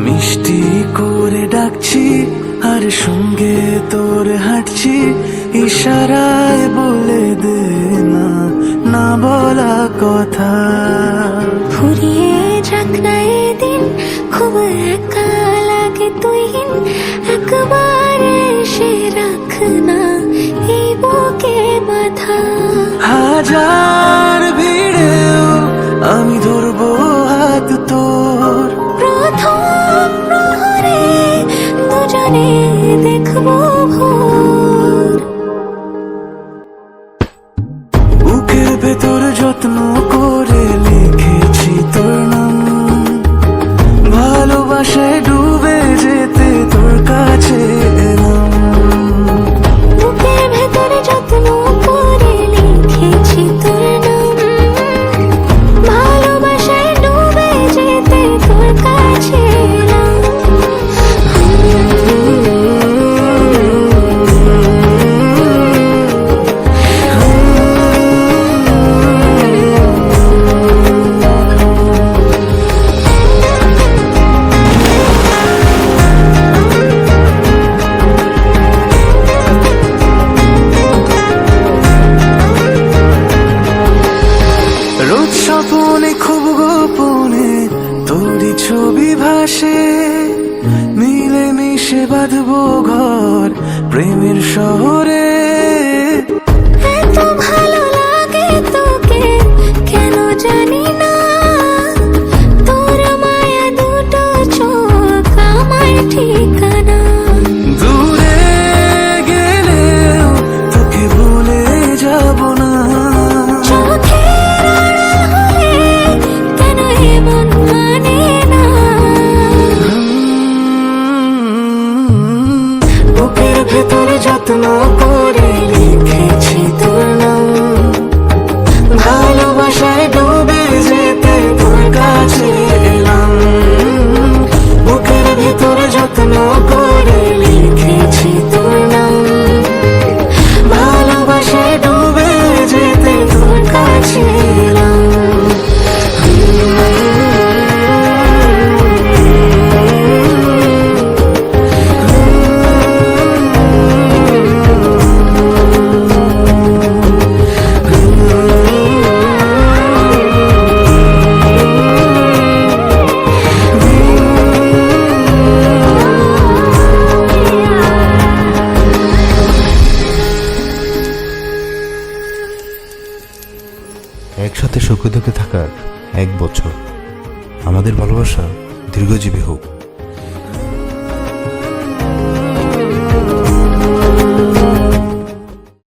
মিষ্টি করে ডাকছি আর সঙ্গে তোর হাঁটছি, ইশারায় বলে দে না না বলা কথা। ফুরিয়ে যাক না এদিন, খুব একা লাগে তুইহীন, একবার এসে রাখ না এই বুকে মাথা। হাজার ভিড়েও আমি ধরবো হাত তোর, প্রথম প্রহরে দুজনে দেখবো ভোর। বুকের ভেতর যত্ন করে লিখেছি তোর নাম, ভালোবাসায় ডুবে যেতে তোর কাছে এলাম। বুকের ভেতরে যত্ন করে লিখেছি তোর নাম, ভালোবাসায় ডুবে যেতে তোর কাছে এলাম। রোজ স্বপনে খুব গোপনে তোরই ছবি ভাসে, মিলে মিশে বাঁধবো ঘর প্রেমের শহরে। এত ভালো লাগে তোকে কেন জানি না, তোর মায়া দুটো চোখ আমার ঠিকানা। দূরে গেলেও তোকে ভুলে যাব না, চোখের আড়াল হলে কেন এমন মানে না। বুকের ভেতরে যত্ন করে লিখেছি তোর নাম, ভালোবাসায় ডুবে যেতে তোর কাছে এলাম। বুকের ভেতরে যত্ন করে লিখেছি তোর নাম, ভালোবাসায় ডুবে যেতে তোর কাছে এলাম। একসাথে সুখে দুঃখে থাকার 1 বছর, আমাদের ভালোবাসা দীর্ঘজীবী হোক।